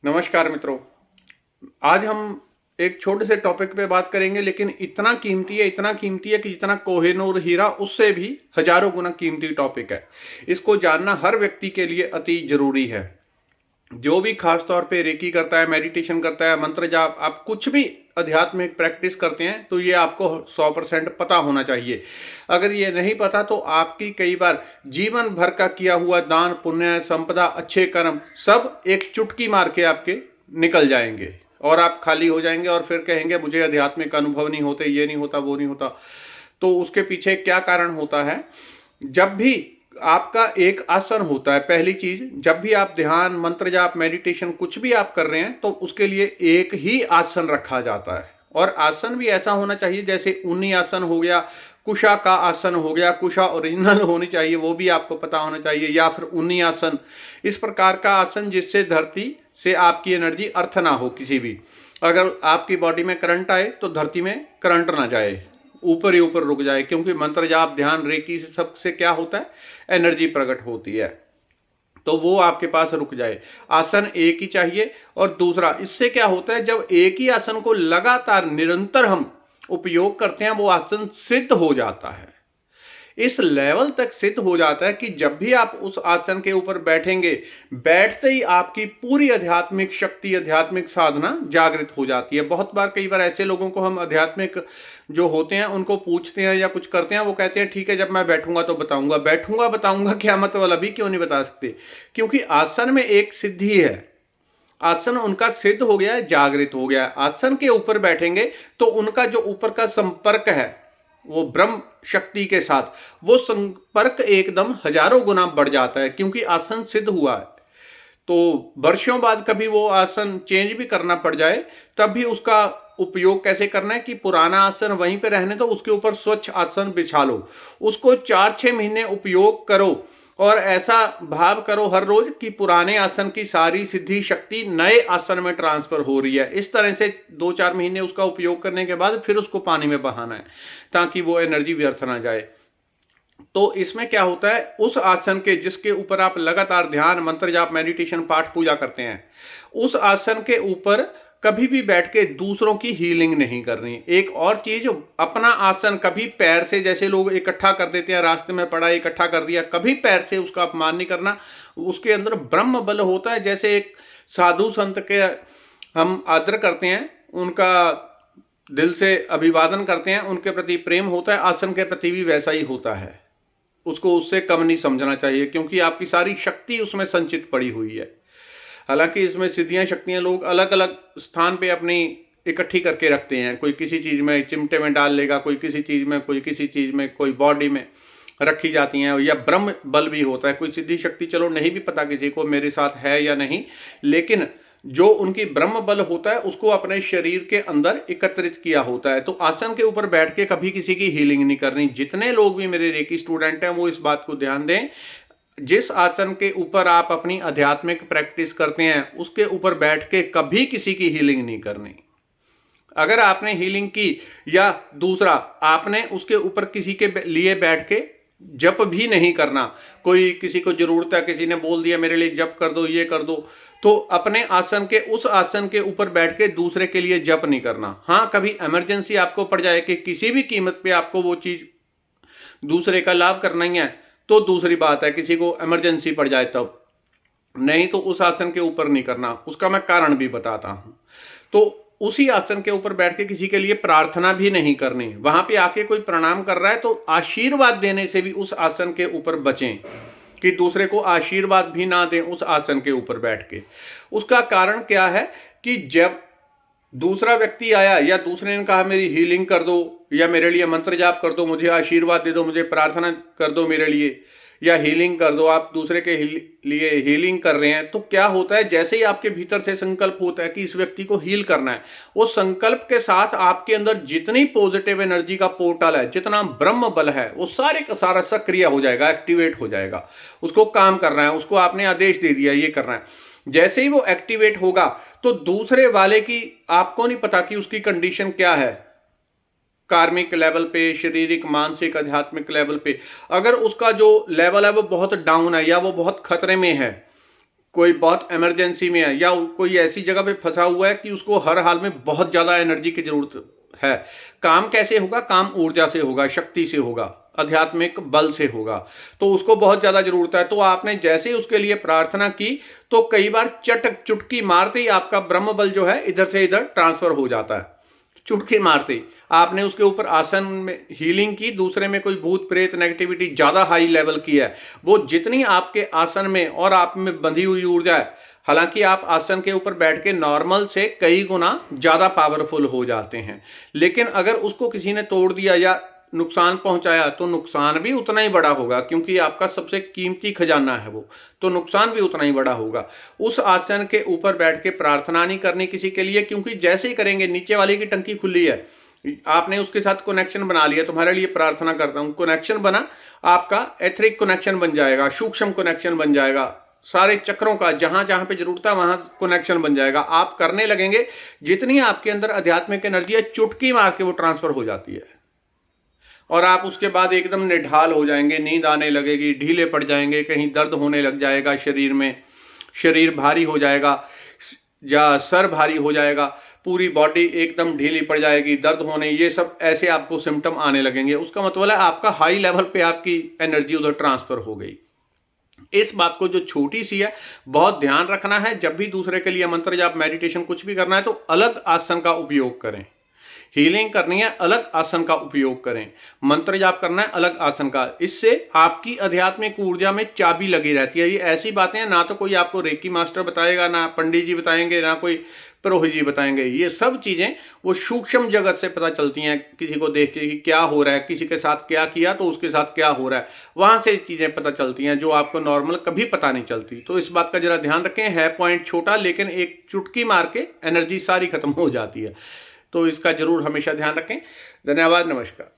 नमस्कार मित्रों। आज हम एक छोटे से टॉपिक पे बात करेंगे, लेकिन इतना कीमती है कि जितना कोहिनूर हीरा उससे भी हजारों गुना कीमती टॉपिक है। इसको जानना हर व्यक्ति के लिए अति जरूरी है। जो भी खास तौर पे रेकी करता है, मेडिटेशन करता है, मंत्र जाप, आप कुछ भी आध्यात्मिक प्रैक्टिस करते हैं तो ये आपको 100% पता होना चाहिए। अगर ये नहीं पता तो आपकी कई बार जीवन भर का किया हुआ दान पुण्य संपदा अच्छे कर्म सब एक चुटकी मार के आपके निकल जाएंगे और आप खाली हो जाएंगे और फिर कहेंगे मुझे आध्यात्मिक अनुभव नहीं होते, ये नहीं होता, वो नहीं होता। तो उसके पीछे क्या कारण होता है? जब भी आपका एक आसन होता है, पहली चीज, जब भी आप ध्यान मंत्र जाप मेडिटेशन कुछ भी आप कर रहे हैं तो उसके लिए एक ही आसन रखा जाता है। और आसन भी ऐसा होना चाहिए जैसे ऊनी आसन हो गया, कुशा का आसन हो गया, कुशा ओरिजिनल होनी चाहिए, वो भी आपको पता होना चाहिए, या फिर ऊनी आसन। इस प्रकार का आसन जिससे धरती से आपकी एनर्जी अर्थ ना हो किसी भी। अगर आपकी बॉडी में करंट आए तो धरती में करंट ना जाए, ऊपर ही ऊपर रुक जाए, क्योंकि मंत्र जाप ध्यान रेकी से सबसे क्या होता है, एनर्जी प्रकट होती है। तो वो आपके पास रुक जाए। आसन एक ही चाहिए। और दूसरा, इससे क्या होता है, जब एक ही आसन को लगातार निरंतर हम उपयोग करते हैं वो आसन सिद्ध हो जाता है। इस लेवल तक सिद्ध हो जाता है कि जब भी आप उस आसन के ऊपर बैठेंगे, बैठते ही आपकी पूरी आध्यात्मिक शक्ति, आध्यात्मिक साधना जागृत हो जाती है। बहुत बार, कई बार ऐसे लोगों को हम आध्यात्मिक जो होते हैं उनको पूछते हैं या कुछ करते हैं, वो कहते हैं ठीक है जब मैं बैठूंगा तो बताऊंगा। बैठूंगा बताऊंगा क्या मतलब, अभी क्यों नहीं बता सकते? क्योंकि आसन में एक सिद्धि है। आसन उनका सिद्ध हो गया है, जागृत हो गया है। आसन के ऊपर बैठेंगे तो उनका जो ऊपर का संपर्क है वो ब्रह्म शक्ति के साथ, वो संपर्क एकदम हजारों गुना बढ़ जाता है, क्योंकि आसन सिद्ध हुआ है। तो वर्षों बाद कभी वो आसन चेंज भी करना पड़ जाए तब भी उसका उपयोग कैसे करना है कि पुराना आसन वहीं पे रहने दो, उसके ऊपर स्वच्छ आसन बिछा लो, उसको 4-6 महीने उपयोग करो और ऐसा भाव करो हर रोज कि पुराने आसन की सारी सिद्धि शक्ति नए आसन में ट्रांसफर हो रही है। इस तरह से 2-4 महीने उसका उपयोग करने के बाद फिर उसको पानी में बहाना है ताकि वो एनर्जी व्यर्थ ना जाए। तो इसमें क्या होता है, उस आसन के जिसके ऊपर आप लगातार ध्यान मंत्र जाप मेडिटेशन पाठ पूजा करते हैं, उस आसन के ऊपर कभी भी बैठ के दूसरों की हीलिंग नहीं करनी। एक और चीज, अपना आसन कभी पैर से, जैसे लोग इकट्ठा कर देते हैं, रास्ते में पड़ा इकट्ठा कर दिया, कभी पैर से उसका अपमान नहीं करना। उसके अंदर ब्रह्म बल होता है। जैसे एक साधु संत के हम आदर करते हैं, उनका दिल से अभिवादन करते हैं, उनके प्रति प्रेम होता है, आसन के प्रति भी वैसा ही होता है। उसको उससे कम नहीं समझना चाहिए, क्योंकि आपकी सारी शक्ति उसमें संचित पड़ी हुई है। हालांकि इसमें सिद्धियां शक्तियां लोग अलग अलग स्थान पे अपनी इकट्ठी करके रखते हैं। कोई किसी चीज में चिमटे में डाल लेगा, कोई किसी चीज में, कोई किसी चीज में, कोई बॉडी में रखी जाती हैं। या ब्रह्म बल भी होता है। कोई सिद्धि शक्ति चलो नहीं भी पता किसी को मेरे साथ है या नहीं, लेकिन जो उनकी ब्रह्म बल होता है उसको अपने शरीर के अंदर एकत्रित किया होता है। तो आसन के ऊपर बैठ के कभी किसी की हीलिंग नहीं करनी। जितने लोग भी मेरे रेकी स्टूडेंट हैं वो इस बात को ध्यान दें, जिस आसन के ऊपर आप अपनी आध्यात्मिक प्रैक्टिस करते हैं उसके ऊपर बैठ के कभी किसी की हीलिंग नहीं करनी। अगर आपने हीलिंग की, या दूसरा आपने उसके ऊपर किसी के लिए बैठ के जप भी नहीं करना। कोई किसी को जरूरत है, किसी ने बोल दिया मेरे लिए जप कर दो, ये कर दो, तो अपने आसन के उस आसन के ऊपर बैठ के दूसरे के लिए जप नहीं करना। हाँ, कभी इमरजेंसी आपको पड़ जाए कि किसी भी कीमत पे आपको वो चीज दूसरे का लाभ करना ही है तो दूसरी बात है, किसी को इमरजेंसी पड़ जाए तब, नहीं तो उस आसन के ऊपर नहीं करना। उसका मैं कारण भी बताता हूं। तो उसी आसन के ऊपर बैठ के किसी के लिए प्रार्थना भी नहीं करनी। वहां पे आके कोई प्रणाम कर रहा है तो आशीर्वाद देने से भी उस आसन के ऊपर बचें, कि दूसरे को आशीर्वाद भी ना दें उस आसन के ऊपर बैठ के। उसका कारण क्या है कि जब दूसरा व्यक्ति आया या दूसरे ने कहा मेरी हीलिंग कर दो, या मेरे लिए मंत्र जाप कर दो, मुझे आशीर्वाद दे दो, मुझे प्रार्थना कर दो मेरे लिए, या हीलिंग कर दो, आप दूसरे के लिए हीलिंग कर रहे हैं, तो क्या होता है, जैसे ही आपके भीतर से संकल्प होता है कि इस व्यक्ति को हील करना है, वो संकल्प के साथ आपके अंदर जितनी पॉजिटिव एनर्जी का पोर्टल है, जितना ब्रह्म बल है, वो सारे का सारा सक्रिय हो जाएगा, एक्टिवेट हो जाएगा। उसको काम करना है, उसको आपने आदेश दे दिया ये करना है। जैसे ही वो एक्टिवेट होगा तो दूसरे वाले की आपको नहीं पता कि उसकी कंडीशन क्या है, कार्मिक लेवल पे, शारीरिक, मानसिक, आध्यात्मिक लेवल पे। अगर उसका जो लेवल है वो बहुत डाउन है या वो बहुत खतरे में है, कोई बहुत इमरजेंसी में है या कोई ऐसी जगह पे फंसा हुआ है कि उसको हर हाल में बहुत ज़्यादा एनर्जी की जरूरत है। काम कैसे होगा? काम ऊर्जा से होगा, शक्ति से होगा, आध्यात्मिक बल से होगा, तो उसको बहुत ज़्यादा जरूरत है। तो आपने जैसे ही उसके लिए प्रार्थना की तो कई बार चुटकी मारते ही आपका ब्रह्म बल जो है इधर से इधर ट्रांसफर हो जाता है। चुटकी मारते ही आपने उसके ऊपर आसन में हीलिंग की, दूसरे में कोई भूत प्रेत नेगेटिविटी ज़्यादा हाई लेवल की है, वो जितनी आपके आसन में और आप में बंधी हुई ऊर्जा है, हालांकि आप आसन के ऊपर बैठ के नॉर्मल से कई गुना ज़्यादा पावरफुल हो जाते हैं, लेकिन अगर उसको किसी ने तोड़ दिया या नुकसान पहुंचाया तो नुकसान भी उतना ही बड़ा होगा, क्योंकि आपका सबसे कीमती खजाना है वो, तो नुकसान भी उतना ही बड़ा होगा। उस आसन के ऊपर बैठ के प्रार्थना नहीं करनी किसी के लिए, क्योंकि जैसे ही करेंगे नीचे वाले की टंकी खुली है, आपने उसके साथ कनेक्शन बना लिया, तुम्हारे लिए प्रार्थना करता हूं, कनेक्शन बना, आपका एथरिक कनेक्शन बन जाएगा, सूक्ष्म कनेक्शन बन जाएगा, सारे चक्रों का जहां जहां पे जरूरत है वहां कनेक्शन बन जाएगा। आप करने लगेंगे, जितनी आपके अंदर आध्यात्मिक एनर्जी है चुटकी मार के वो ट्रांसफर हो जाती है, और आप उसके बाद एकदम निढाल हो जाएंगे, नींद आने लगेगी, ढीले पड़ जाएंगे, कहीं दर्द होने लग जाएगा शरीर में, शरीर भारी हो जाएगा या सर भारी हो जाएगा, पूरी बॉडी एकदम ढीली पड़ जाएगी, दर्द होने, ये सब ऐसे आपको सिम्टम आने लगेंगे। उसका मतलब है आपका हाई लेवल पे आपकी एनर्जी उधर ट्रांसफर हो गई। इस बात को जो छोटी सी है बहुत ध्यान रखना है। जब भी दूसरे के लिए मंत्र जाप मेडिटेशन कुछ भी करना है तो अलग आसन का उपयोग करें, हीलिंग करनी है अलग आसन का उपयोग करें, मंत्र जाप करना है अलग आसन का। इससे आपकी आध्यात्मिक ऊर्जा में चाबी लगी रहती है। ये ऐसी बातें हैं, ना तो कोई आपको रेकी मास्टर बताएगा, ना पंडित जी बताएंगे, ना कोई पुरोहित जी बताएंगे। ये सब चीज़ें वो सूक्ष्म जगत से पता चलती हैं, किसी को देख के कि क्या हो रहा है, किसी के साथ क्या किया तो उसके साथ क्या हो रहा है, वहाँ से चीज़ें पता चलती हैं जो आपको नॉर्मल कभी पता नहीं चलती। तो इस बात का जरा ध्यान रखें, है पॉइंट छोटा लेकिन एक चुटकी मार के एनर्जी सारी खत्म हो जाती है, तो इसका जरूर हमेशा ध्यान रखें। धन्यवाद, नमस्कार।